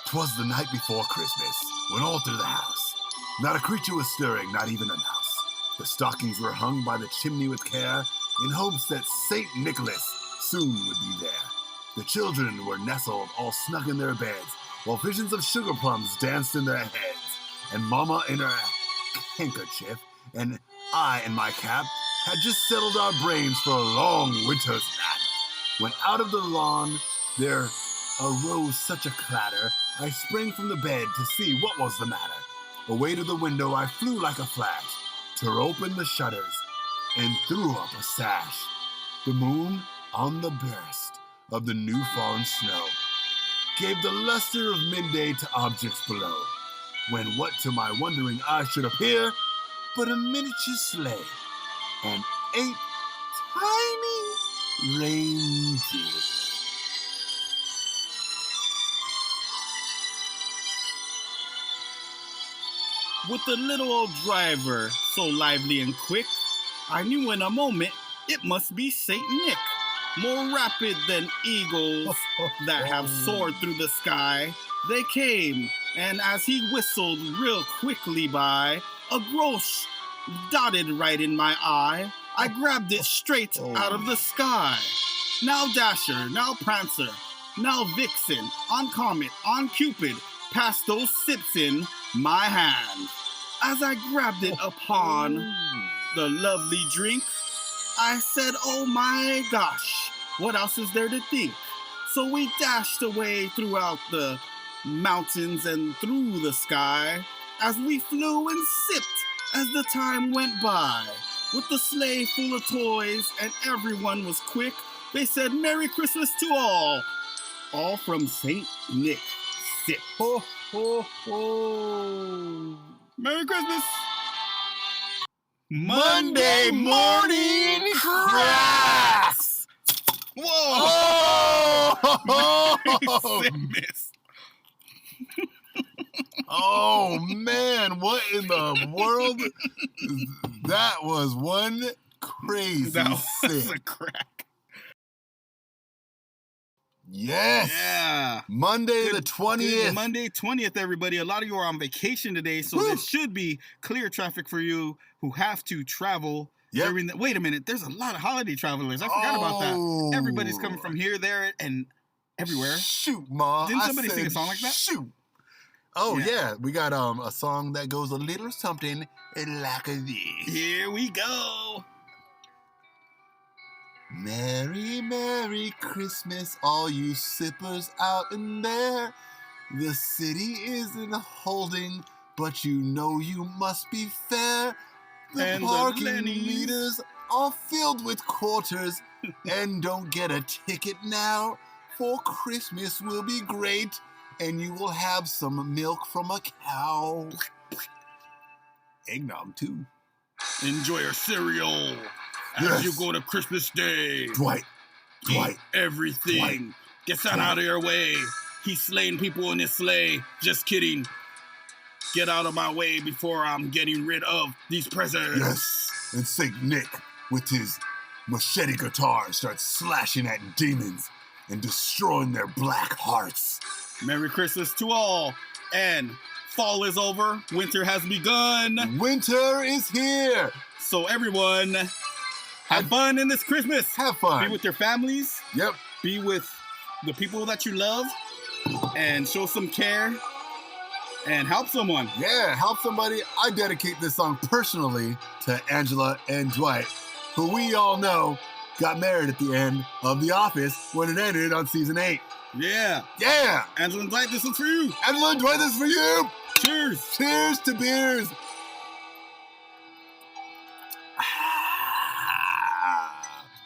'Twas the night before Christmas, when all through the house, not a creature was stirring, not even a mouse. The stockings were hung by the chimney with care, in hopes that St. Nicholas soon would be there. The children were nestled all snug in their beds, while visions of sugar plums danced in their heads. And Mama in her handkerchief, and I in my cap, had just settled our brains for a long winter's nap. When out of the lawn there arose such a clatter, I sprang from the bed to see what was the matter. Away to the window I flew like a flash, tore open the shutters, and threw up a sash. The moon, on the burst of the new fallen snow, gave the luster of midday to objects below, when what to my wondering eye should appear but a miniature sleigh and 8 tiny reindeer. With the little old driver so lively and quick, I knew in a moment it must be Saint Nick. More rapid than eagles that have soared through the sky, they came, and as he whistled real quickly by, a grosh dotted right in my eye. I grabbed it straight out of the sky. Now Dasher, now Prancer, now Vixen, on Comet, on Cupid, passed those sips in my hand. As I grabbed it upon the lovely drink, I said, oh my gosh, what else is there to think? So we dashed away throughout the mountains and through the sky, as we flew and sipped as the time went by. With the sleigh full of toys and everyone was quick, they said, Merry Christmas to all from Saint Nick. Sip. Ho, ho, ho. Merry Christmas. Monday morning cracks. Whoa! Oh, Miss. oh man, what in the world? That was one crazy That was sip. a crack. Yes. Yeah. Monday the 20th. Monday 20th, everybody. A lot of you are on vacation today, so this should be clear traffic for you who have to travel. Yep. During the, wait a minute, there's a lot of holiday travelers. I forgot about that. Everybody's coming from here, there, and everywhere. Shoot, Ma. Didn't somebody sing a song like that? Shoot. Oh, Yeah. yeah. We got a song that goes a little something like this. Here we go. Merry, Merry Christmas, all you sippers out in there. The city isn't holding, but you know you must be fair. The And the parking Lennies. meters are filled with quarters, and don't get a ticket now, for Christmas will be great, and you will have some milk from a cow. Eggnog, too. Enjoy your cereal as Yes. you go to Christmas Day. Dwight. Eat everything. Dwight. Get Santa out of your way. He's slaying people in his sleigh. Just kidding. Get out of my way before I'm getting rid of these presents. Yes, and Saint Nick, with his machete guitar, starts slashing at demons and destroying their black hearts. Merry Christmas to all. And fall is over. Winter has begun. Winter is here. So everyone, have fun in this Christmas. Have fun. Be with your families. Yep. Be with the people that you love. And show some care. And help someone. Yeah, help somebody. I dedicate this song personally to Angela and Dwight, who we all know got married at the end of The Office when it ended on season 8. Yeah. Yeah. Angela and Dwight, this one's for you. Angela and Dwight, this is for you. Cheers. Cheers to beers.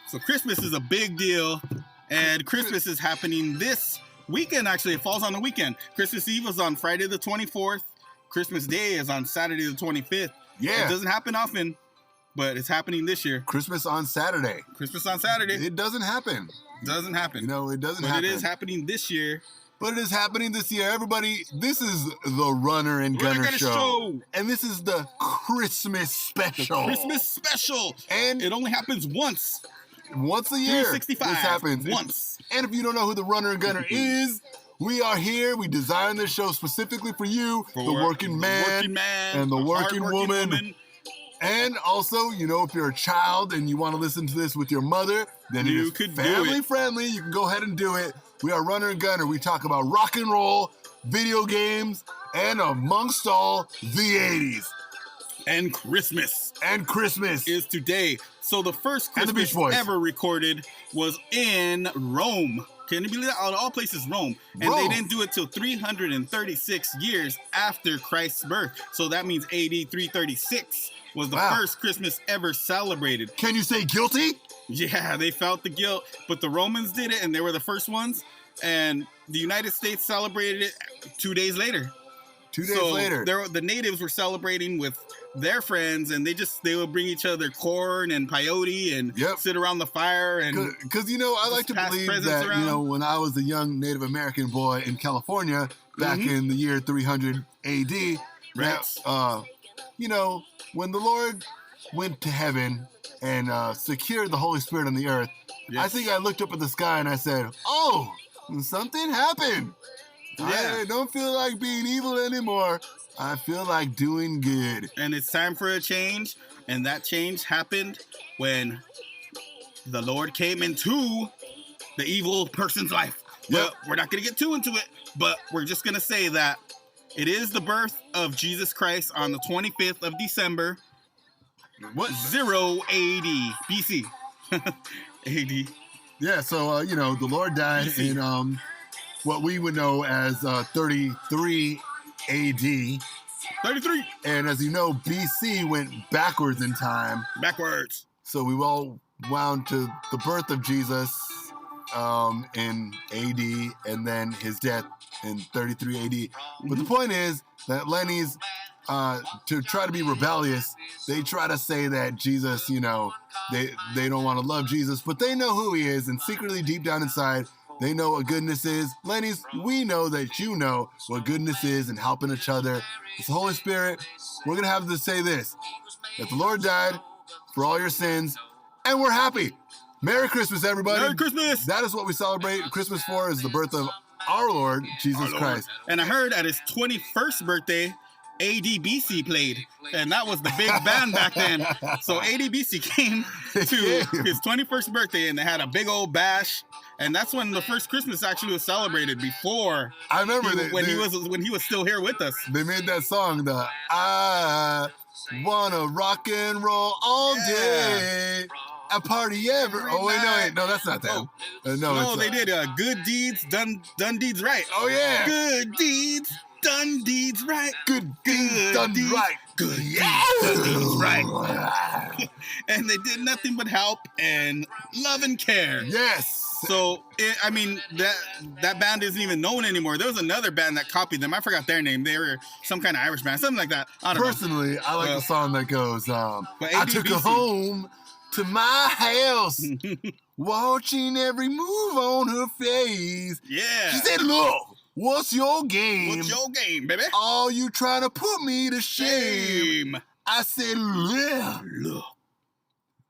So Christmas is a big deal, and Christmas is happening this weekend. Actually, it falls on the weekend. Christmas Eve is on Friday the 24th. Christmas Day is on Saturday the 25th. Yeah. It doesn't happen often, but it's happening this year. Christmas on Saturday. Christmas on Saturday. It doesn't happen. Doesn't happen. You know, it doesn't but happen. it is happening this year. But it is happening this year. Everybody, this is the Runner and Gunner show. And this is the Christmas special. Christmas special. And it only happens once a year. 365. This happens. Once. And if you don't know who the Runner and Gunner is, We are here. We designed this show specifically for you, the working man, and the working woman. And also, you know, if you're a child and you want to listen to this with your mother, then it is family friendly. You can go ahead and do it. We are Runner and Gunner. We talk about rock and roll, video games, and amongst all, the 80s. And Christmas. And Christmas. Is today. So the first Christmas ever recorded was in Rome. Can you believe that? Out of all places, Rome. And they didn't do it till 336 years after Christ's birth. So that means AD 336 was the first Christmas ever celebrated. Can you say guilty? Yeah, they felt the guilt. But the Romans did it, and they were the first ones. And the United States celebrated it 2 days later. 2 days later. The natives were celebrating with their friends, and they would bring each other corn and peyote and sit around the fire. And because, you know, I like to believe that, you know, when I was a young Native American boy in California back in the year 300 AD, you know, when the Lord went to heaven and secured the Holy Spirit on the earth, I think I looked up at the sky and I said, oh, something happened. I don't feel like being evil anymore. I feel like doing good. And it's time for a change. And that change happened when the Lord came into the evil person's life. Well, we're not going to get too into it, but we're just going to say that it is the birth of Jesus Christ on the 25th of December. What? 0 AD. BC. AD. Yeah, so, you know, the Lord died BC. In what we would know as 33 AD. 33. And as you know, BC went backwards in time. Backwards. So we all wound to the birth of Jesus in AD and then his death in 33 AD. But the point is that Lenny's, to try to be rebellious, they try to say that Jesus, you know, they don't want to love Jesus, but they know who he is, and secretly deep down inside, they know what goodness is. Lenny's, we know that you know what goodness is and helping each other. It's the Holy Spirit. We're going to have to say this, that the Lord died for all your sins, and we're happy. Merry Christmas, everybody. Merry Christmas. That is what we celebrate Christmas for, is the birth of our Lord, Jesus Christ. And I heard at his 21st birthday, ADBC played, and that was the big band back then. So ADBC came to his 21st birthday, and they had a big old bash. And that's when the first Christmas actually was celebrated. Before I remember when he was still here with us. They made that song, the I wanna rock and roll all day, a party ever. Oh wait, no, that's not that. No, they did good deeds done deeds right. Oh yeah, good deeds done deeds right. Good deeds done right. Good deeds done deeds right. And they did nothing but help and love and care. Yes. So, I mean, that band isn't even known anymore. There was another band that copied them. I forgot their name. They were some kind of Irish band, something like that. I don't know. Personally, I like the song that goes, I took her home to my house, watching every move on her face. Yeah. She said, look, what's your game? What's your game, baby? Oh, you trying to put me to shame. I said, look.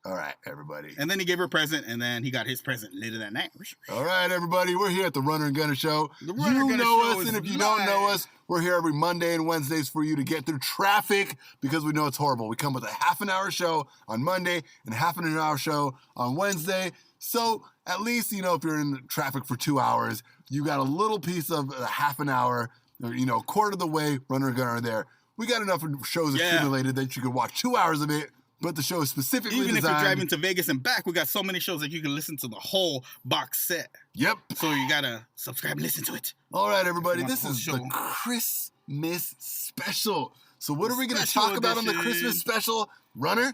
All right, everybody. And then he gave her a present, and then he got his present later that night. All right, everybody. We're here at the Runner and Gunner Show. You know us, and if you don't know us, we're here every Monday and Wednesdays for you to get through traffic because we know it's horrible. We come with a half an hour show on Monday and a half an hour show on Wednesday. So at least, you know, if you're in traffic for 2 hours, you got a little piece of a half an hour, you know, a quarter of the way Runner and Gunner are there. We got enough shows accumulated that you can watch 2 hours of it. But the show is specifically Even designed... if you're driving to Vegas and back, we got so many shows that you can listen to the whole box set. Yep. So you gotta subscribe and listen to it. All right, everybody. This is the Christmas special. So what are we going to talk about on the Christmas special, Runner?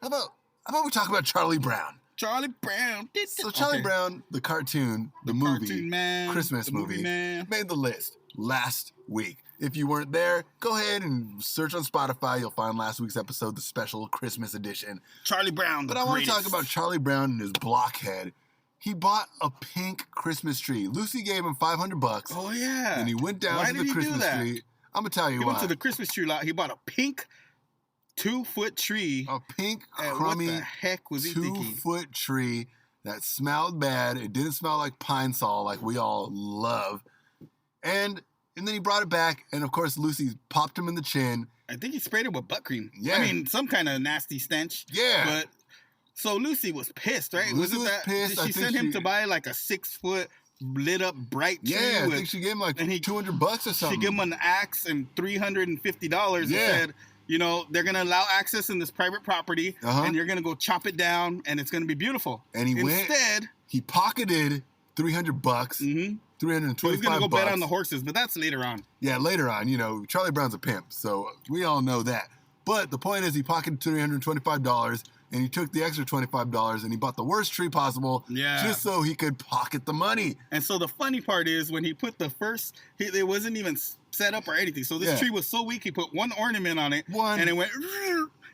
How about we talk about Charlie Brown? Charlie Brown. So Charlie Brown, the cartoon, the movie, cartoon man, Christmas movie, made the list last week. If you weren't there, go ahead and search on Spotify. You'll find last week's episode, the special Christmas edition. Charlie Brown, But I want to talk about Charlie Brown and his blockhead. He bought a pink Christmas tree. Lucy gave him $500. Oh, yeah. And he went down to the Christmas tree. I'm going to tell you why. He went to the Christmas tree lot. He bought a pink 2-foot tree. A pink, crummy, what the heck was he thinking? 2-foot tree that smelled bad. It didn't smell like Pine Sol like we all love. And then he brought it back, and of course Lucy popped him in the chin. I think he sprayed it with butt cream. Yeah. I mean, some kind of nasty stench. Yeah. But so Lucy was pissed, right? Lucy was pissed. Did she send him to buy like a 6-foot lit up bright tree? Yeah, I think she gave him like $200 or something. She gave him an axe and $350 and said, you know, they're going to allow access in this private property, and you're going to go chop it down, and it's going to be beautiful. And he pocketed $300, $325. He's going to go bet on the horses, but that's later on. Yeah, later on. You know, Charlie Brown's a pimp, so we all know that. But the point is he pocketed $325, and he took the extra $25, and he bought the worst tree possible just so he could pocket the money. And so the funny part is when he put the first, it wasn't even set up or anything. So this tree was so weak, he put one ornament on it, and it went,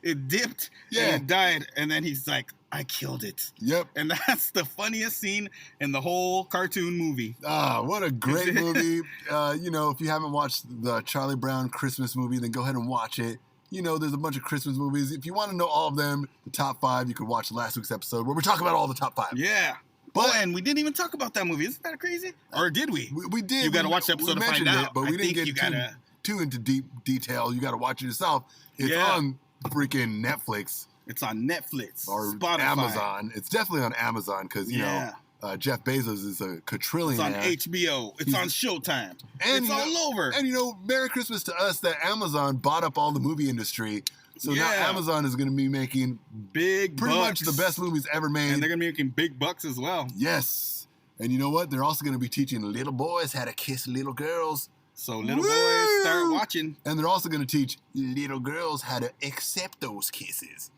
it dipped, and it died. And then he's like, I killed it. Yep. And that's the funniest scene in the whole cartoon movie. Ah, what a great movie. You know, if you haven't watched the Charlie Brown Christmas movie, then go ahead and watch it. You know, there's a bunch of Christmas movies. If you want to know all of them, the top 5, you could watch last week's episode where we talk about all the top 5. Yeah. But and we didn't even talk about that movie. Isn't that crazy? Or did we? We did. You got to watch the episode to find out. But we didn't get too into deep detail. You got to watch it yourself. It's on freaking Netflix. It's on Netflix or Spotify. Amazon. It's definitely on Amazon because, you know, Jeff Bezos is a quadrillionaire. It's on HBO. It's on Showtime. And it's all over. And, you know, Merry Christmas to us that Amazon bought up all the movie industry. So now Amazon is going to be making pretty much the best movies ever made. And they're going to be making big bucks as well. Yes. And you know what? They're also going to be teaching little boys how to kiss little girls. So little boys start watching. And they're also going to teach little girls how to accept those kisses.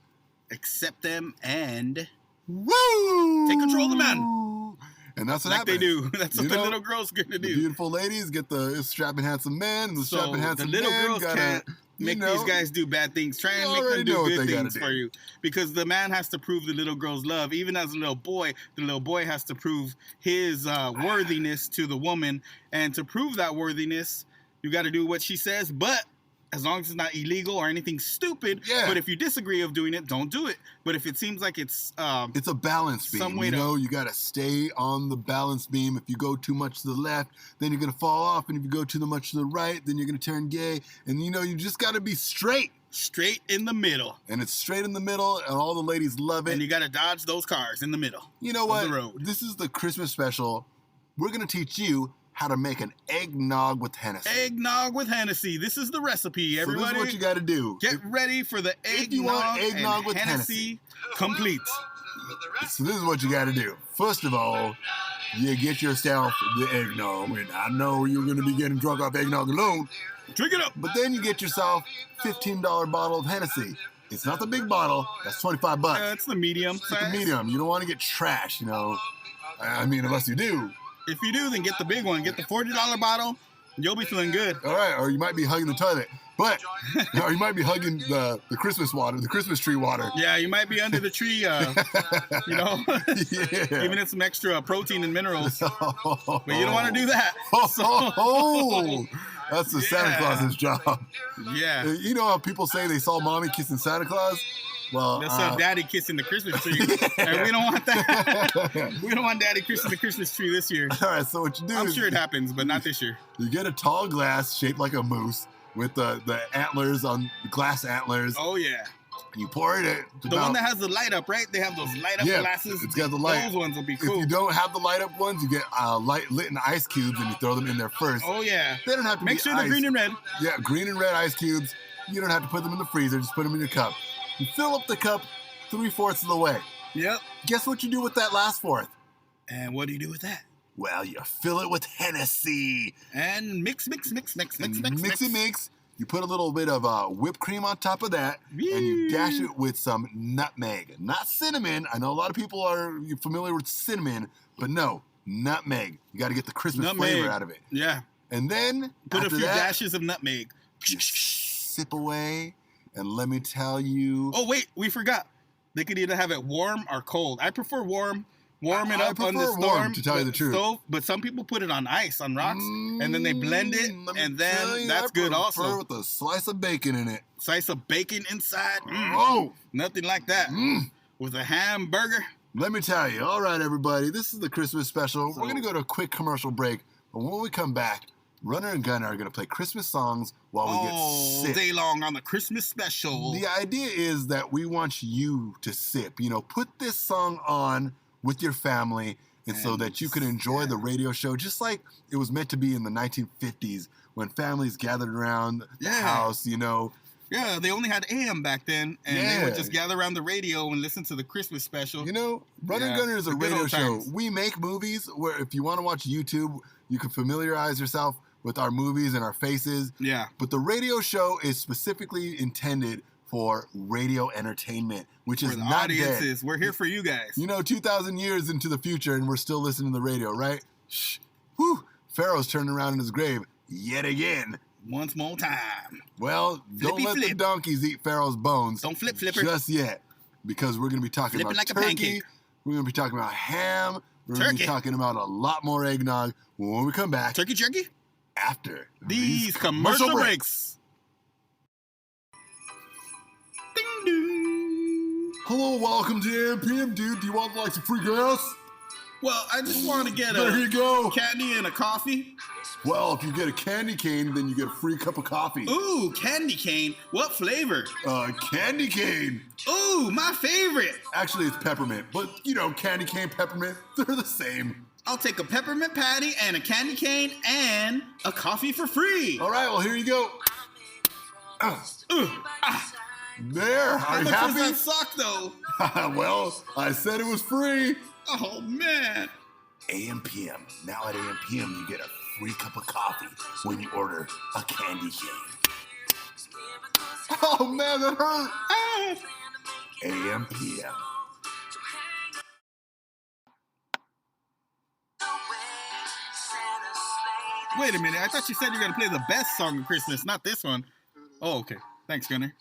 Accept them and take control of the man. And that's what happens. They do. That's what the little girls going to do. The beautiful ladies get the strapping handsome men. The strapping handsome the little men girls can't make these guys do bad things. Try and make them do good things for you. Because the man has to prove the little girl's love. Even as a little boy, the little boy has to prove his worthiness to the woman. And to prove that worthiness, you got to do what she says. But as long as it's not illegal or anything stupid. Yeah. But if you disagree of doing it, don't do it. But if it seems like it's a balance beam. You know, you got to stay on the balance beam. If you go too much to the left, then you're going to fall off. And if you go too much to the right, then you're going to turn gay. And, you know, you just got to be straight. Straight in the middle. And it's straight in the middle, and all the ladies love it. And you got to dodge those cars in the middle. You know what? This is the Christmas special. We're going to teach you how to make an eggnog with Hennessy. Eggnog with Hennessy. This is the recipe, everybody. So this is what you got to do. Get ready for the eggnog with Hennessy complete. So this is what you got to do. First of all, you get yourself the eggnog. And I know you're going to be getting drunk off eggnog alone. Drink it up. But then you get yourself $15 bottle of Hennessy. It's not the big bottle. That's $25. It's the medium size. It's the medium. You don't want to get trash, you know. I mean, unless you do. If you do, then get the big one. Get the $40 bottle. You'll be feeling good. All right. Or you might be hugging the toilet. But, or you might be hugging the Christmas water, the Christmas tree water. Yeah, you might be under the tree, you know, giving it some extra protein and minerals. But you don't want to do that. That's the Santa Claus's job. Yeah. You know how people say they saw mommy kissing Santa Claus? Well, they saw daddy kissing the Christmas tree. And we don't want that. We don't want daddy kissing the Christmas tree this year. All right, so what you do I'm sure it happens, but not this year. You get a tall glass shaped like a moose with the antlers on the glass antlers. Oh, yeah. You pour it. The one that has the light up, right? They have those light up glasses. It's got the light. Those ones will be cool. If you don't have the light up ones, you get lit in ice cubes and you throw them in there first. Oh, yeah. They don't have to Make sure they're green and red. Yeah, green and red ice cubes. You don't have to put them in the freezer. Just put them in your cup. You fill up the cup 3/4 of the way. Yep. Guess what you do with that last fourth? And what do you do with that? Well, you fill it with Hennessy. And mix. You put a little bit of whipped cream on top of that, and you dash it with some nutmeg. Not cinnamon. I know a lot of people are familiar with cinnamon, but no, nutmeg. You got to get the Christmas flavor out of it. Yeah. And then put a few dashes of nutmeg. Sip away, and let me tell you. Oh, wait, we forgot. They could either have it warm or cold. I prefer warm. Warm it up on the warm, to tell you the truth. Stove, but some people put it on ice, on rocks, and then they blend it, and then that's good also. With a slice of bacon in it. Slice of bacon inside. Oh! Nothing like that. With a hamburger. Let me tell you. All right, everybody. This is the Christmas special. We're going to go to a quick commercial break. But when we come back, Runner and Gunner are going to play Christmas songs while we get all sip. day long on the Christmas special. The idea is that we want you to sip. Put this song on with your family, and so that you can enjoy the radio show just like it was meant to be in the 1950s when families gathered around the house, Yeah, they only had AM back then, and they would just gather around the radio and listen to the Christmas special. Runner and Gunner is a radio show. We make movies where if you want to watch YouTube, you can familiarize yourself with our movies and our faces. Yeah. But the radio show is specifically intended for radio entertainment, which is not audiences. Dead. We're here for you guys. 2,000 years into the future, and we're still listening to the radio, right? Shh. Whew. Pharaoh's turning around in his grave yet again. Once more time. Well, don't let the donkeys eat Pharaoh's bones. Don't flipper. Just yet. Because we're going to be talking about like turkey. A pancake. We're going to be talking about ham. We're going to be talking about a lot more eggnog when we come back. Turkey jerky? After these commercial breaks. Ding ding. Hello, welcome to AMPM, dude. Do you want some free gas? Well, I just want to get there you go. Candy and a coffee. Well, if you get a candy cane, then you get a free cup of coffee. Ooh, candy cane. What flavor? Candy cane. Ooh, my favorite. Actually, it's peppermint, but candy cane, peppermint, they're the same. I'll take a peppermint patty and a candy cane and a coffee for free. All right, well, here you go. There, are you happy? How much was that sock, though? Well, I said it was free. Oh, man. AMPM. Now at AMPM, you get a free cup of coffee when you order a candy cane. Oh, man, that hurt. AMPM. Wait a minute. I thought you said you were going to play the best song of Christmas, not this one. Oh, okay. Thanks, Gunner.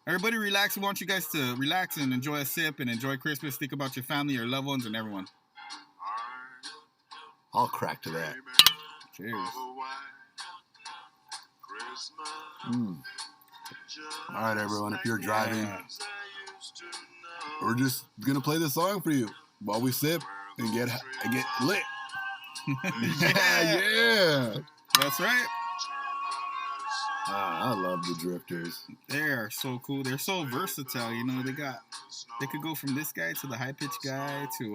Everybody relax. We want you guys to relax and enjoy a sip and enjoy Christmas. Think about your family, your loved ones, and everyone. I'll crack to that. Cheers. All right, everyone. If you're driving, we're just going to play this song for you while we sip and get lit. Yeah. That's right. I love the Drifters. They are so cool. They're so versatile. They could go from this guy to the high pitched guy to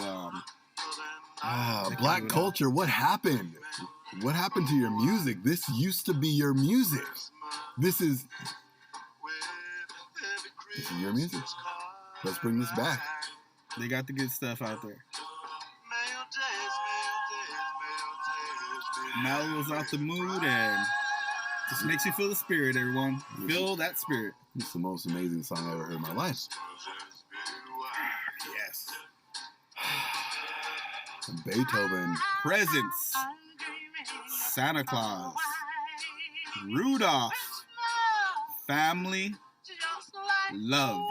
black culture. What happened? What happened to your music? This used to be your music. This is your music. Let's bring this back. They got the good stuff out there. Mellows out the mood and just makes you feel the spirit, everyone. Feel that spirit. It's the most amazing song I ever heard in my life. Yes. Beethoven. Presents. Santa Claus. Rudolph. Family. Love.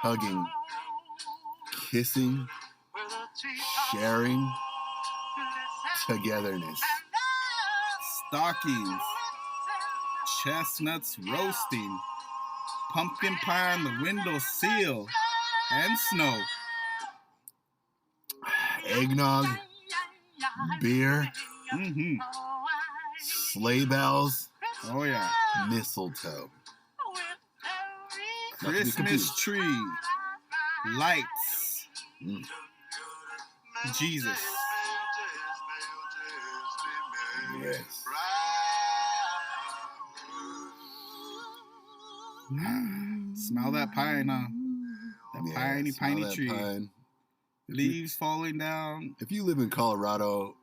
Hugging. Kissing. Sharing. Togetherness. Stockings. Chestnuts roasting. Pumpkin pie on the window sill. And snow. Eggnog. Beer. Sleigh bells. Oh, yeah. Mistletoe. Christmas tree. Lights. Jesus. Yes. Smell that pine, huh? That piney tree. Pine. Leaves falling down. If you live in Colorado,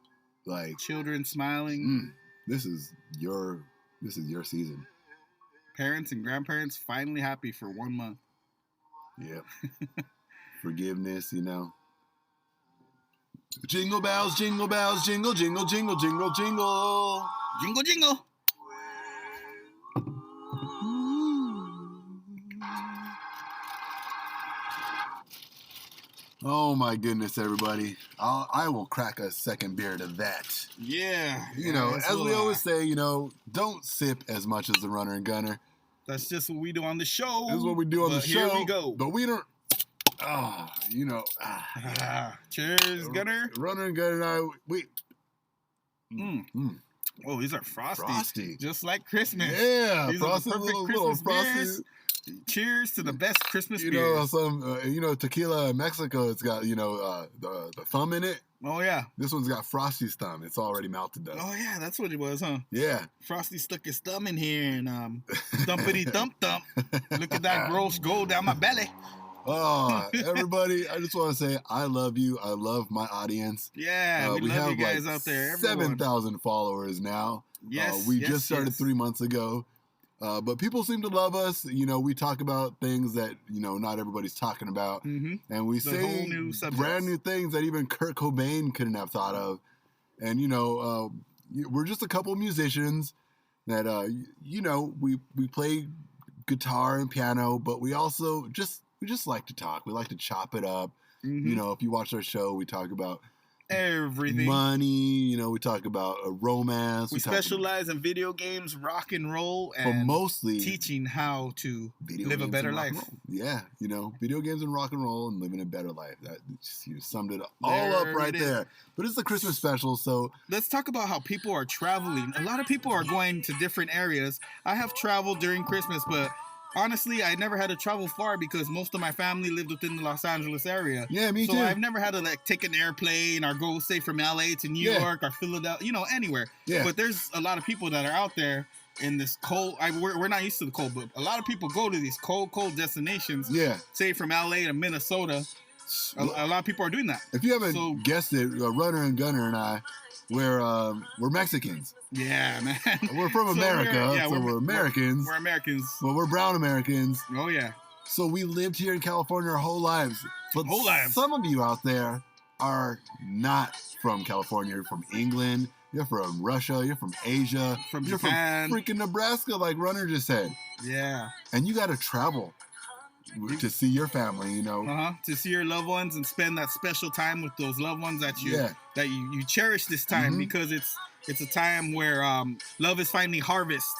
children smiling. This is your season. Parents and grandparents finally happy for 1 month. Yep. Forgiveness, Jingle bells, jingle, jingle, jingle, jingle, jingle. Jingle, jingle. Oh my goodness, everybody. I will crack a second beer to that. Yeah. As we always say, don't sip as much as the Runner and Gunner. That's just what we do on the show. This is what we do on the show. Here we go. But we don't... Cheers, Gunner. Runner and Gunner and I, Oh, these are frosty. Frosty. Just like Christmas. Yeah, these frosty, are the perfect little Christmas frosty. beers. Cheers to the best Christmas You beers. know, tequila in Mexico, it's got, the thumb in it. Oh, yeah. This one's got Frosty's thumb. It's already melted, though. Oh, yeah, that's what it was, huh? Yeah. Frosty stuck his thumb in here and thumpity thump thump. Look at that gross go down my belly. Oh, everybody, I just want to say I love you. I love my audience. Yeah, we love you guys like out there. 7,000 followers now. Yes, we just started 3 months ago. But people seem to love us. We talk about things that, not everybody's talking about. Mm-hmm. And we say brand new things that even Kurt Cobain couldn't have thought of. And, we're just a couple musicians that, we play guitar and piano, but we also we just like to talk. We like to chop it up. Mm-hmm. If you watch our show, we talk about everything. Money, we talk about romance. We specialize in video games, rock and roll, and but mostly teaching how to live a better life. Yeah, video games and rock and roll and living a better life. That you summed it all up right there. But it's the Christmas special, so let's talk about how people are traveling. A lot of people are going to different areas. I have traveled during Christmas, but honestly, I never had to travel far because most of my family lived within the Los Angeles area. Yeah, me too. So I've never had to take an airplane or go, say, from LA to New York or Philadelphia, anywhere. Yeah. But there's a lot of people that are out there in this cold. We're not used to the cold, but a lot of people go to these cold destinations. Yeah. Say from LA to Minnesota. A lot of people are doing that. If you haven't guessed it, Runner and Gunner and I, we're Mexicans. Yeah, man. We're from America, so we're Americans. We're Americans. Well, we're brown Americans. Oh, yeah. So we lived here in California our whole lives. But some of you out there are not from California. You're from England. You're from Russia. You're from Asia. From You're Japan. from freaking Nebraska, like Runner just said. Yeah. And you got to travel to see your family, to see your loved ones and spend that special time with those loved ones that you cherish this time, because it's a time where love is finally harvest,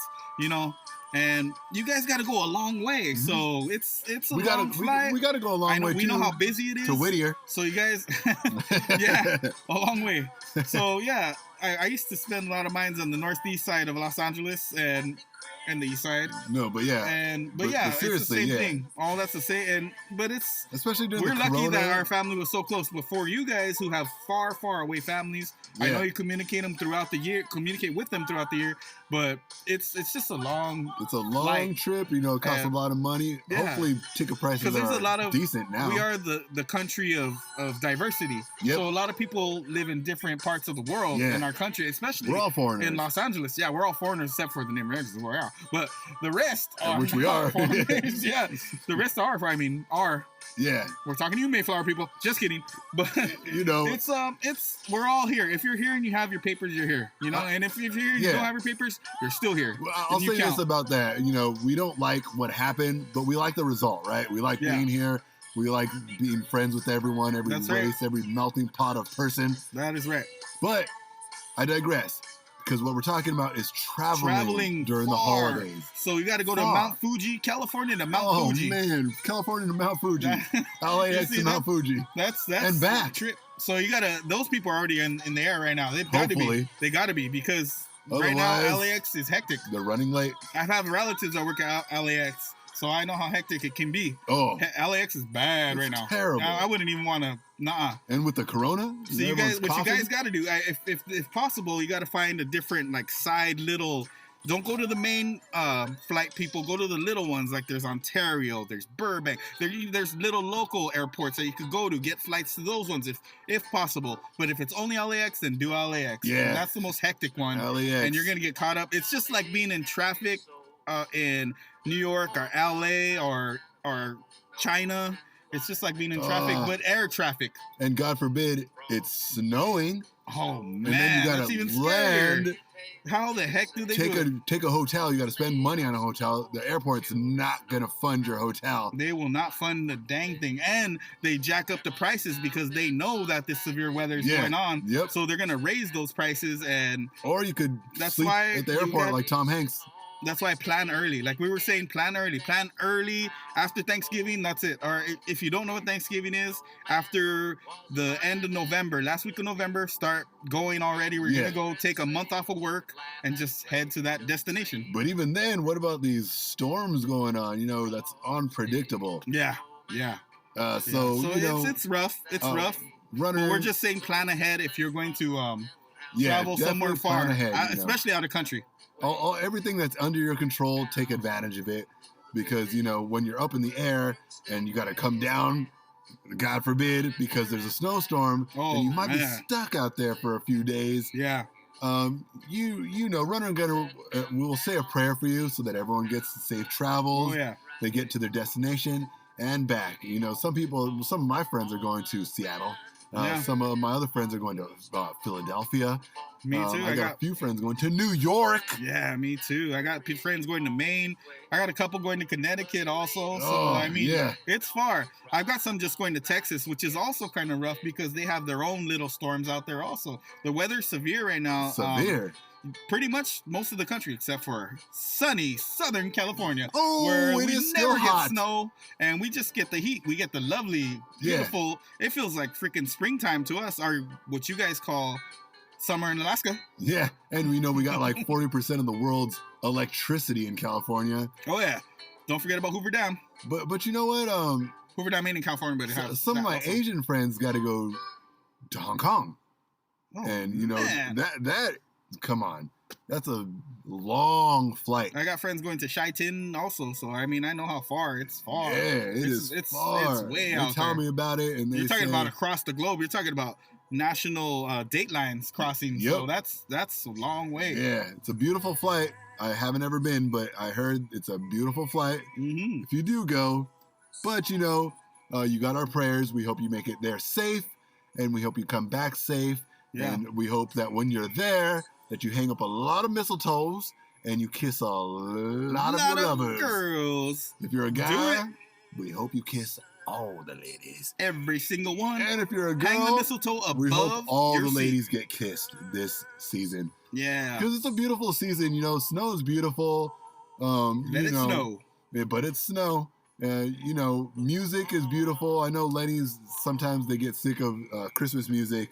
and you guys got to go a long way. So it's a long flight. We got to go a long way. We know how busy it is to Whittier. So you guys, a long way. So yeah, I used to spend a lot of mine on the northeast side of Los Angeles and the east side. No, but yeah. But seriously, it's the same thing. All that's the same. But it's especially during we're the lucky corona. that our family was so close. But for you guys who have far, far away families, I know you communicate with them throughout the year. But it's just a long. It's a long trip. It costs a lot of money. Yeah. Hopefully, ticket prices are decent now. We are the country of diversity. Yep. So a lot of people live in different parts of the world in our country, especially we're all foreigners. In Los Angeles. Yeah, we're all foreigners except for the name Americans, where we are. But the rest are which we are. foreigners. Yeah, the rest are. Yeah. We're talking to you, Mayflower people. Just kidding. But it's we're all here. If you're here and you have your papers, you're here. And if you're here and you don't have your papers, you're still here. Well, I'll say this about that. We don't like what happened, but we like the result, right? We like being here. We like being friends with everyone, every race, every melting pot of person. That is right. But I digress. Because what we're talking about is traveling during the holidays. So you got to go to Mount Fuji, California to Mount Fuji. Oh, man. California to Mount Fuji. LAX to Mount Fuji. That's and back. Trip. So you got to, those people are already in the air right now. They've got to be. They got to be because right now LAX is hectic. They're running late. I have relatives that work at LAX. So I know how hectic it can be. Oh. LAX is bad right now. Terrible. I wouldn't even want to, And with the corona? So you guys got to do, if possible, you got to find a different, side little, don't go to the main flight people, go to the little ones, like there's Ontario, there's Burbank, there's little local airports that you could go to, get flights to those ones if possible. But if it's only LAX, then do LAX. Yeah. And that's the most hectic one. LAX. And you're going to get caught up. It's just like being in traffic in New York or LA or China. It's just like being in traffic, but air traffic. And God forbid it's snowing. Oh man, and then you gotta that's even land. Scarier. How the heck do they do it? Take a hotel. You got to spend money on a hotel. The airport's not gonna fund your hotel. They will not fund the dang thing, and they jack up the prices because they know that this severe weather is going on. Yep. So they're gonna raise those prices, or you could sleep at the airport like Tom Hanks. That's why I plan early. Like we were saying, plan early. Plan early after Thanksgiving. That's it. Or if you don't know what Thanksgiving is, after the end of November, last week of November, start going already. We're Yeah. gonna go take a month off of work and just head to that destination. But even then, what about these storms going on? You know, that's unpredictable. Yeah. So you know, it's rough. It's rough. Runner, But we're just saying plan ahead if you're going to travel definitely somewhere far, plan ahead, you know. especially out of country. Everything that's under your control, take advantage of it, because you know when you're up in the air and you got to come down, God forbid, because there's a snowstorm, and you might be stuck out there for a few days. Yeah. You know, Runner and Gunner will say a prayer for you so that everyone gets safe travels. Oh yeah. They get to their destination and back. You know, some of my friends are going to Seattle. Some of my other friends are going to Philadelphia. Me too. I got a few friends going to New York. Yeah, me too. I got friends going to Maine. I got a couple going to Connecticut also. So, I mean, it's far. I've got some just going to Texas, which is also kind of rough because they have their own little storms out there also. The weather's severe right now. Severe. Pretty much most of the country except for sunny Southern California, where we never get snow and we just get the heat. We get the lovely, beautiful. It feels like freaking springtime to us, or what you guys call summer in Alaska. Yeah, and we know we got like 40% of the world's electricity in California. Oh yeah, don't forget about Hoover Dam. But you know what? Hoover Dam ain't in California, but it has some of my also. Asian friends got to go to Hong Kong, and you know that. Come on, that's a long flight. I got friends going to Shaitin also, so I mean I know how far it's far. Yeah, it's far. It's way they out tell there. me about it, and you're talking about across the globe. You're talking about national date lines crossing. Yep. So that's a long way. Yeah, it's a beautiful flight. I haven't ever been, but I heard it's a beautiful flight. Mm-hmm. If you do go, but you know, you got our prayers. We hope you make it there safe, and we hope you come back safe. Yeah. And we hope that when you're there, that you hang up a lot of mistletoes and you kiss a lot of your lovers. Girls. If you're a guy, we hope you kiss all the ladies. Every single one. And if you're a girl, hang the mistletoe above we hope all your the ladies seat. get kissed this season. Yeah. Because it's a beautiful season. You know, snow is beautiful. Let it snow. Yeah, but it's snow. You know, music is beautiful. I know Lenny's, sometimes they get sick of Christmas music.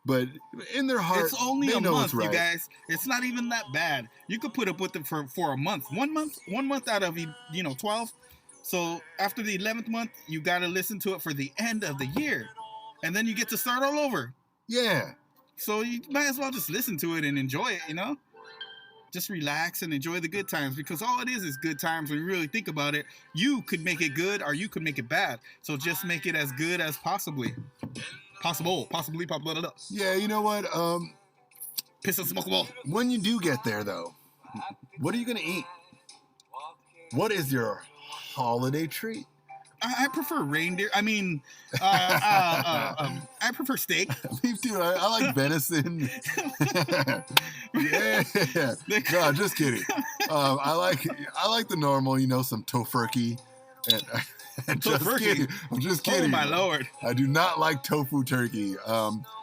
But in their heart, it's only they a know month, it's right. you guys. It's not even that bad. You could put up with it for a month. 1 month out of 12. So after the 11th month, you got to listen to it for the end of the year, and then you get to start all over. Yeah. So you might as well just listen to it and enjoy it. You know, just relax and enjoy the good times, because all it is good times. When you really think about it, you could make it good or you could make it bad. So just make it as good as possibly. Possibly. Yeah, you know what? Piss and smoke a ball. When you do get there, though, what are you gonna eat? What is your holiday treat? I prefer reindeer. I mean, I prefer steak. Me too. I like venison. Yeah. No, just kidding. I like the normal. You know, some tofurkey. And just kidding. I'm just kidding. Oh my lord! I do not like tofu turkey.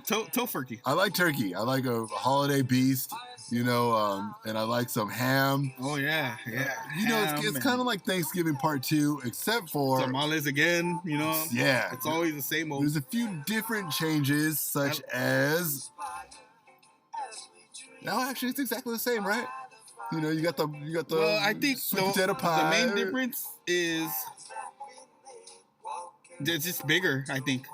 Tofurkey. I like turkey. I like a holiday beast. You know, and I like some ham. Oh yeah. You know, it's kind of like Thanksgiving Part 2, except for tamales again. You know. Yeah. It's always the same old. There's a few different changes, such as. No, actually, it's exactly the same, right? You know, you got the. Well, I think sweet potato pie. The main difference is. They're just bigger, I think.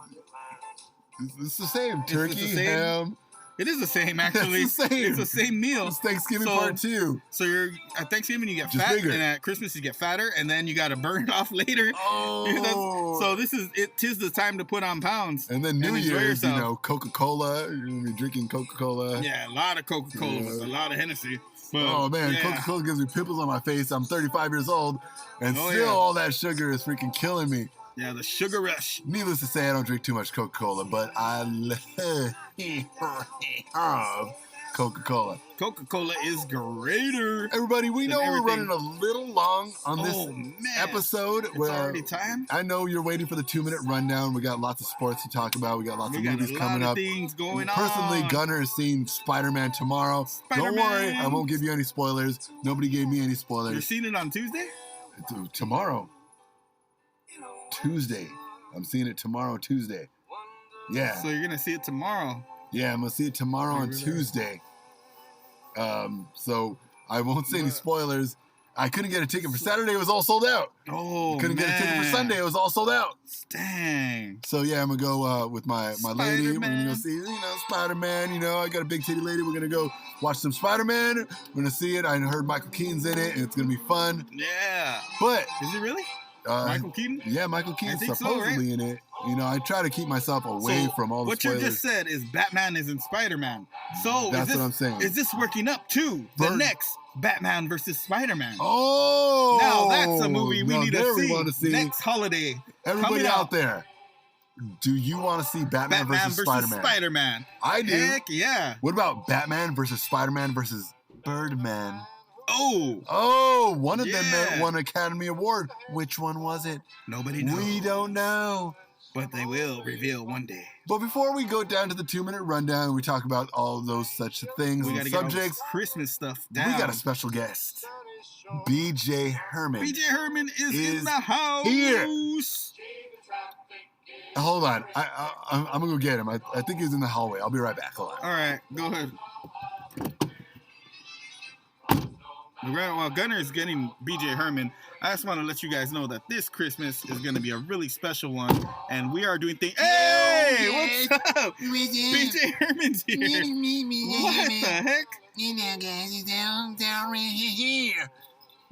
It's the same. Turkey, ham. It is the same, actually. It's the same. It's the same meal. It's Thanksgiving Part 2. So you're at Thanksgiving you get just fat, bigger. and at Christmas you get fatter, and then you got to burn it off later. Oh. So this is it. 'Tis the time to put on pounds. And then New Year's, you know, Coca-Cola. You're gonna be drinking Coca-Cola. Yeah, a lot of Coca-Cola, a lot of Hennessy. But, oh man, yeah. Coca-Cola gives me pimples on my face. I'm 35 years old, and still all that sugar is freaking killing me. Yeah, the sugar rush. Needless to say, I don't drink too much Coca-Cola, but I love Coca-Cola. Coca-Cola is greater. Everybody, we know we're running a little long on this episode. It's already time. I know you're waiting for the 2-minute rundown. We got lots of sports to talk about. We got lots of movies coming up. Things going on. Personally, Gunner is seeing Spider-Man tomorrow. Don't worry, I won't give you any spoilers. Nobody gave me any spoilers. You're seeing it on Tuesday? Tomorrow. Tuesday. I'm seeing it tomorrow, Tuesday. Yeah. So you're going to see it tomorrow? Yeah, I'm going to see it tomorrow on Tuesday. So I won't say any spoilers. I couldn't get a ticket for Saturday. It was all sold out. Oh, couldn't get a ticket for Sunday. It was all sold out. Dang. So yeah, I'm going to go with my lady. We're going to go see, Spider-Man. I got a big titty lady. We're going to go watch some Spider-Man. We're going to see it. I heard Michael Keaton's in it, and it's going to be fun. Yeah. But is it really? Michael Keaton? Yeah, Michael Keaton's supposedly in it. I try to keep myself away from all the spoilers. What you just said is Batman is in Spider-Man. So that's what I'm saying. Is this working up to the next Batman versus Spider-Man? Oh! Now that's a movie we need to see next holiday. Everybody out there, do you want to see Batman versus Spider-Man? I do. Heck yeah. What about Batman versus Spider-Man versus Birdman? Oh, one of them won an Academy Award. Which one was it? Nobody knows. We don't know. But they will reveal one day. But before we go down to the 2-minute rundown, we talk about all those such things and subjects. Christmas stuff down. We got a special guest. BJ Herman. BJ Herman is in the house. Here. Hold on. I'm going to go get him. I think he's in the hallway. I'll be right back. Hold on. All right. Go ahead. While Gunner is getting BJ Herman, I just want to let you guys know that this Christmas is going to be a really special one, and we are doing things. Hey, what's up? BJ Herman's here. What the heck? Guys, it's down right here.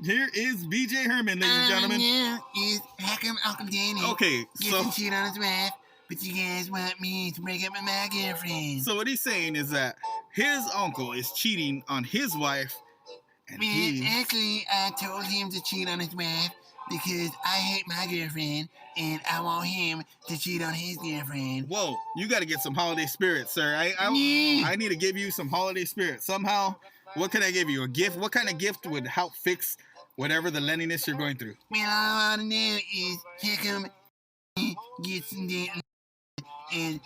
Here is BJ Herman, ladies and gentlemen. Here is Hackham Uncle Danny. Okay, so gets to cheat on his wife, but you guys want me to break up with my girlfriend. So what he's saying is that his uncle is cheating on his wife. Actually, I told him to cheat on his wife because I hate my girlfriend and I want him to cheat on his girlfriend. Whoa, you got to get some holiday spirit, sir. I need to give you some holiday spirit. Somehow, what can I give you? A gift? What kind of gift would help fix whatever the loneliness you're going through? Well, all I want to know is how come gets dating and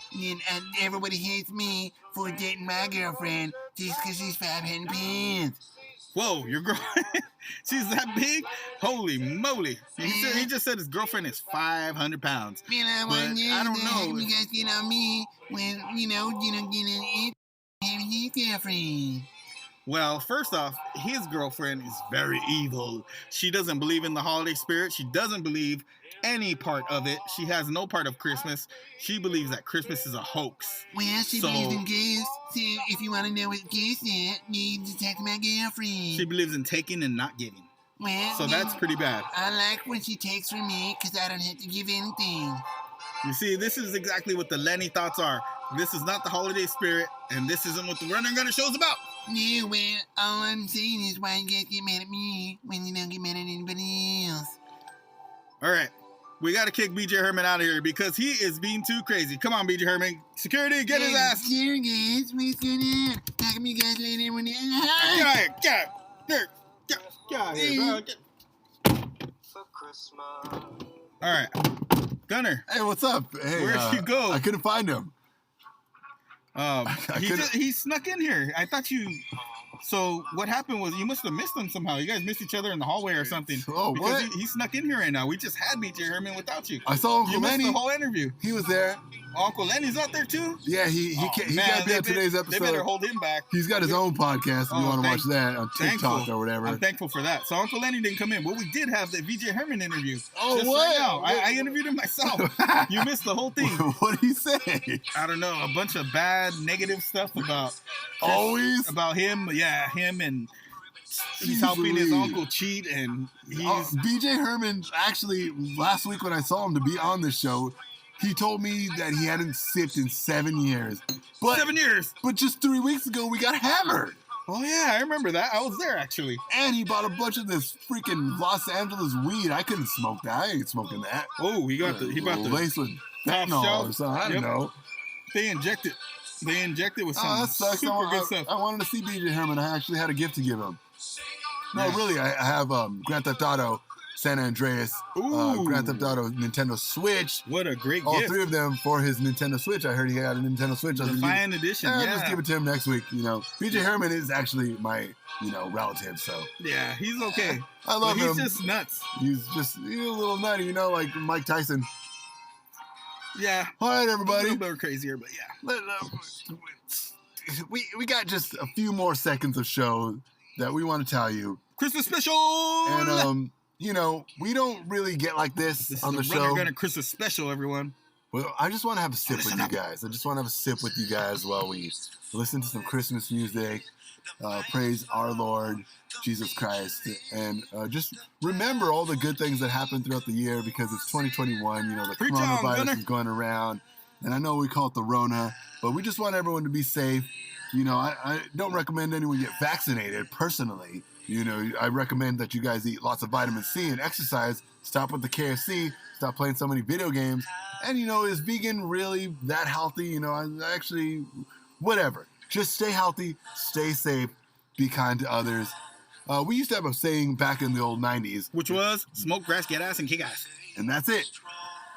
everybody hates me for dating my girlfriend just because she's 500 pounds. Whoa, your girl, she's that big? Holy moly. He just said his girlfriend is 500 pounds. Man, I don't know. You guys get on me when, getting having his girlfriend. Well, first off, his girlfriend is very evil. She doesn't believe in the holiday spirit. She doesn't believe any part of it. She has no part of Christmas. She believes that Christmas is a hoax. Well, she believes in gifts. So if you want to know what gifts are, you need to talk to my girlfriend. She believes in taking and not giving. Well, so that's pretty bad. I like when she takes from me because I don't have to give anything. You see, this is exactly what the Lenny thoughts are. This is not the holiday spirit, and this isn't what the Runner Gunner show's about. No, well, all I'm saying is why you guys get mad at me when you don't get mad at anybody else. All right. We got to kick BJ Herman out of here because he is being too crazy. Come on, BJ Herman. Security, get his ass. Sure, guys. What's going on? How come you guys let everyone in? Get out here. Get out here, bro. For Christmas. All right. Gunner. Hey, what's up? Hey, where'd you go? I couldn't find him. He snuck in here. I thought you... So what happened was you must have missed him somehow. You guys missed each other in the hallway or something. Oh, because what? He snuck in here right now. We just had BJ Herman without you. I saw Uncle Lenny. You missed the whole interview. He was there. Uncle Lenny's out there too? Yeah, he got to be on today's episode. They better hold him back. He's got his own podcast if you want to watch that on TikTok or whatever. I'm thankful for that. So Uncle Lenny didn't come in, but we did have the BJ Herman interview. Oh, just what? Right now. I interviewed him myself. You missed the whole thing. What did he say? I don't know. A bunch of bad, negative stuff about... Always? About him. Yeah, him and... He's helping his uncle cheat, and he's... BJ Herman, actually, last week when I saw him to be on the show, he told me that he hadn't sipped in 7 years. 7 years? But just 3 weeks ago, we got hammered. Oh, yeah, I remember that. I was there, actually. And he bought a bunch of this freaking Los Angeles weed. I couldn't smoke that. I ain't smoking that. Oh, he bought the... Lace with fentanyl or something. I don't know. They inject it. They injected with some that sucks. super good stuff. I wanted to see BJ Herman. I actually had a gift to give him. No, really, I have Grand Theft Auto, San Andreas, Grand Theft Auto, Nintendo Switch. What a great All gift. 3 of them for his Nintendo Switch. I heard he had a Nintendo Switch. Defiant edition, I'll just give it to him next week. BJ Herman is actually my, relative, so. Yeah, he's okay. I love him. He's just nuts. He's a little nutty, like Mike Tyson. Yeah. All right, everybody. A little bit crazier, but yeah. We got just a few more seconds of show that we want to tell you. Christmas special! And, we don't really get like this on the show. We're going to Christmas special, everyone. Well, I just want to have a sip with you guys. I just want to have a sip with you guys while we listen to some Christmas music, praise our Lord, Jesus Christ, and just remember all the good things that happened throughout the year because it's 2021. The coronavirus is going around, and I know we call it the Rona, but we just want everyone to be safe. I don't recommend anyone get vaccinated personally. I recommend that you guys eat lots of vitamin C and exercise, stop with the KFC, stop playing so many video games. And, is vegan really that healthy? Whatever. Just stay healthy, stay safe, be kind to others. We used to have a saying back in the old 90s. Which was, smoke grass, get ass, and kick ass. And that's it.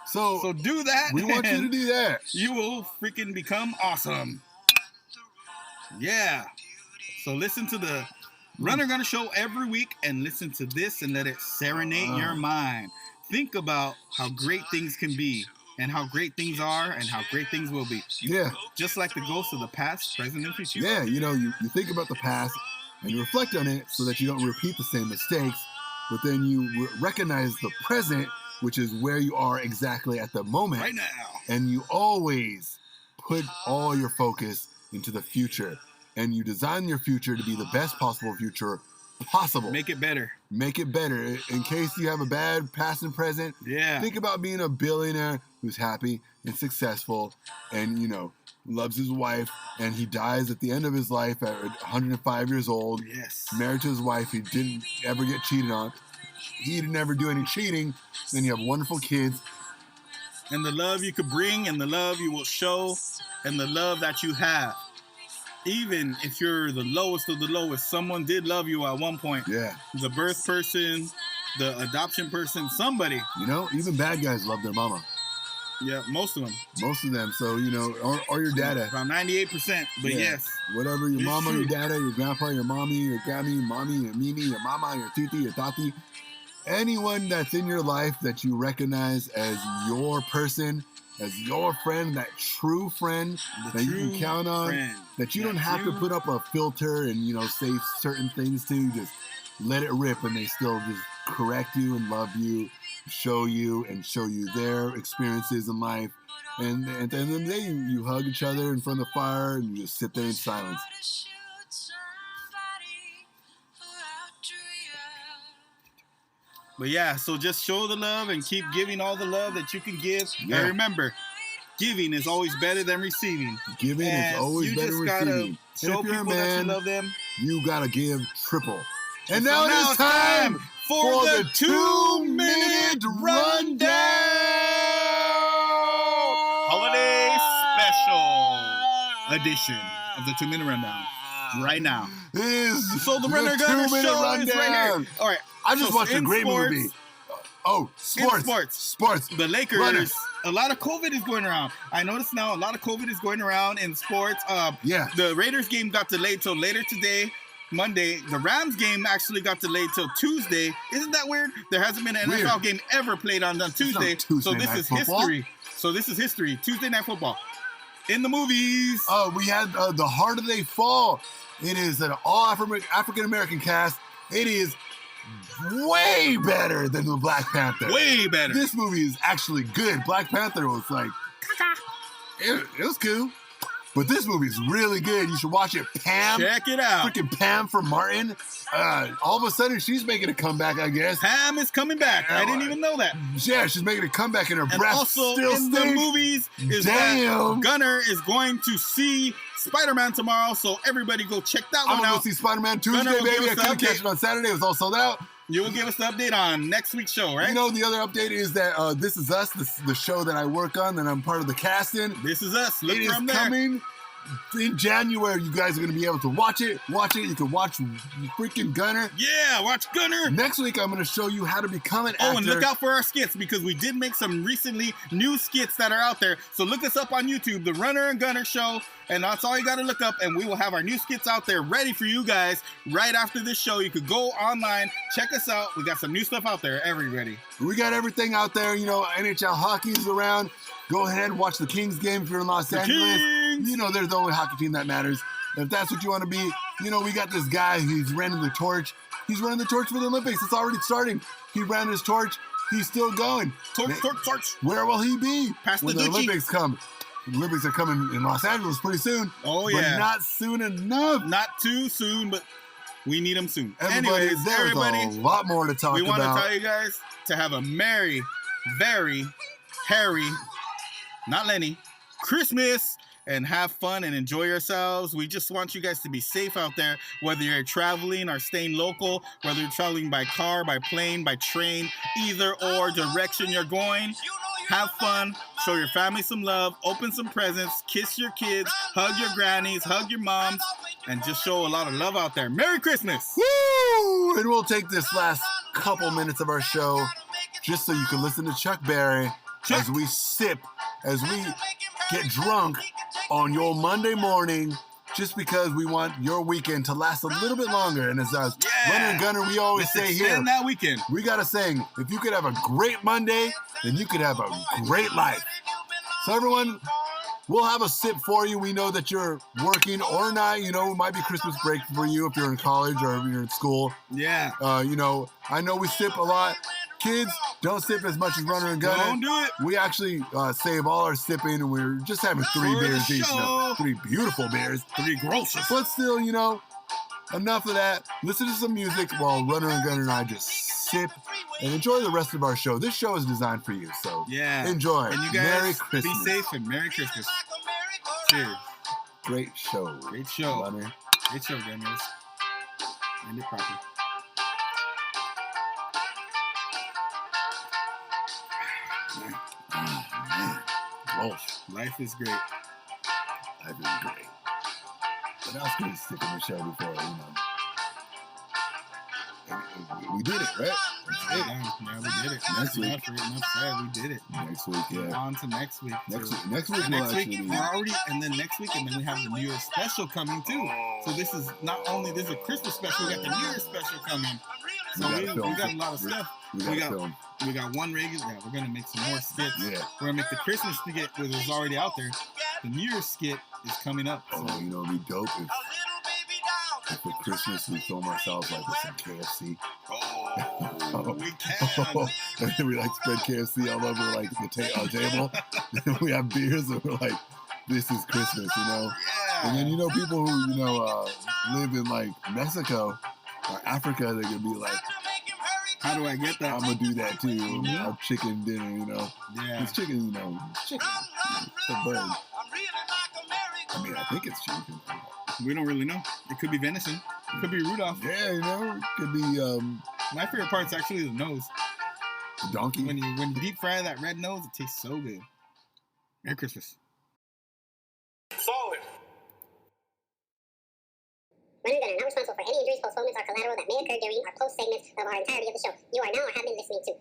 So do that. We want you to do that. You will freaking become awesome. Yeah. So listen to the Runner Gunner Show every week and listen to this and let it serenade your mind. Think about how great things can be and how great things are and how great things will be. Yeah. Just like the ghosts of the past, present, and future. Yeah, you think about the past and you reflect on it so that you don't repeat the same mistakes, but then you recognize the present, which is where you are exactly at the moment. Right now. And you always put all your focus into the future. And you design your future to be the best possible future possible. Make it better. Make it better. In case you have a bad past and present, think about being a billionaire who's happy and successful and, loves his wife, and he dies at the end of his life at 105 years old. Yes. Married to his wife. He didn't ever get cheated on. He didn't ever do any cheating. Then you have wonderful kids. And the love you could bring and the love you will show and the love that you have. Even if you're the lowest of the lowest, someone did love you at one point. Yeah. The birth person, the adoption person, somebody. Even bad guys love their mama. Yeah, most of them. Most of them. So, or your dada. About 98%, but yes. Whatever, your mama, true. your dada, your grandpa, your mommy, your grammy, your mommy, your mimi, your mama, your titi, your tati. Anyone that's in your life that you recognize as your person, as your friend, that true friend that you can count on, that you don't have to put up a filter and, say certain things to, just let it rip and they still just correct you and love you, show you their experiences in life. And at the end of the day, you hug each other in front of the fire and you just sit there in silence. But yeah, so just show the love and keep giving all the love that you can give. Yeah. And remember, giving is always better than receiving. Giving is always better than receiving. Show people that you love them. You gotta give triple. And so now it is time for the 2-minute rundown. Holiday special edition of the 2-minute rundown. Right now. So the Runner Gunner Show rundown. is right here. All right. I just watched a great movie. Sports. The Lakers. Runners. A lot of COVID is going around. I noticed now a lot of COVID is going around in sports. The Raiders game got delayed till later today, Monday. The Rams game actually got delayed till Tuesday. Isn't that weird? There hasn't been an NFL game ever played on Tuesday. So this is history. Tuesday Night Football. In the movies. We had The Harder They Fall. It is an all African-American cast. It is way better than the Black Panther. Way better. This movie is actually good. Black Panther was like, it was cool. But this movie is really good. You should watch it. Pam. Check it out. Freaking Pam from Martin. All of a sudden, she's making a comeback, I guess. Pam is coming back. I didn't even know that. Yeah, she's making a comeback and her breath also still in stinks. The movies is that Gunner is going to see Spider-Man tomorrow, so everybody go check that one out. I'm going to go see Spider-Man Tuesday, baby. I couldn't catch it on Saturday. It was all sold out. You will give us the update on next week's show, right? The other update is that This Is Us, the show that I work on, that I'm part of the casting. This Is Us. Look it from is there. coming in January, you guys are going to be able to watch it. You can watch freaking Gunner. Yeah, watch Gunner. Next week, I'm going to show you how to become an actor. Oh, and look out for our skits because we did make some recently new skits that are out there. So look us up on YouTube, The Runner and Gunner Show, and that's all you got to look up, and we will have our new skits out there ready for you guys right after this show. You could go online, check us out. We got some new stuff out there. Everybody. We got everything out there. You know, NHL hockey's around. Go ahead and watch the Kings game if you're in Los Angeles. Kings. You know, there's the only hockey team that matters. If that's what you want to be, you know, we got this guy. He's running the torch. He's running the torch for the Olympics. It's already starting. He ran his torch. He's still going. Torch. Where will he be when the Dutchie. Olympics come? The Olympics are coming in Los Angeles pretty soon. Oh, yeah. But not soon enough. Not too soon, but we need them soon. Everybody, Anyways, there's a lot more to talk about. We want to tell you guys to have a merry, very hairy, not Lenny, Christmas, and have fun and enjoy yourselves. We just want you guys to be safe out there, whether you're traveling or staying local, whether you're traveling by car, by plane, by train, either or direction you're going. Have fun, show your family some love, open some presents, kiss your kids, hug your grannies, hug your moms, and just show a lot of love out there. Merry Christmas! Woo! And we'll take this last couple minutes of our show just so you can listen to Chuck Berry as we sip, as we get drunk on your Monday morning, just because we want your weekend to last a little bit longer. And as Runner and Gunner, we always say here, that weekend. We got to saying, if you could have a great Monday, then you could have a great life. So everyone, we'll have a sip for you. We know that you're working or not. You know, it might be Christmas break for you if you're in college or if you're in school. Yeah. You know, I know we sip a lot. Kids, don't sip as much as Runner and Gunner. Don't do it. We actually save all our sipping, and we're just having 3 beers each. You know, 3 beautiful beers. 3 gross. But still, you know, enough of that. Listen to some music while Runner and Gunner and I just sip and enjoy the rest of our show. This show is designed for you, so enjoy. And you guys, Merry Christmas. be safe and Merry Christmas. Cheers. Great show. Great show. Runner. Great show, gamers. End it properly. Oh, man. Gross. Life is great. Life is great. What else can we stick in the show before, you know? We did it, right? Yeah, we did it. Next week. Enough said, we did it. Next week, yeah. On to next week. Next week, next week, we're already, and then next week, and then we have the New Year's special coming too. So this is not only this is a Christmas special, we got the New Year's special coming. So we got a lot of stuff. We got one regular. Yeah, we're gonna make some more skits. Yeah. We're gonna make the Christmas skit, which is already out there. The New Year's skit is coming up. So. Oh, you know, it'd be dope if for Christmas we film ourselves like with some KFC. Oh, we can. And then we like spread KFC all over like the our table. And we have beers and we're like, this is Christmas, you know? Yeah. And then, you know, people who, you know, live in like Mexico or Africa, they're going to be like, how do I get that? I'm going to do that too. Mm-hmm. Have chicken dinner, you know? Yeah. It's chicken, you know, it's chicken. It's a bird. I mean, I think it's chicken. We don't really know. It could be venison. It could be Rudolph. Yeah, you know, it could be my favorite part's actually the nose. The donkey. When you deep fry that red nose, it tastes so good. Merry Christmas. Solid. Runner and Gunner, not responsible for any injuries, postponements, or collateral that may occur during or post segments of our entirety of the show. You are now or have been listening to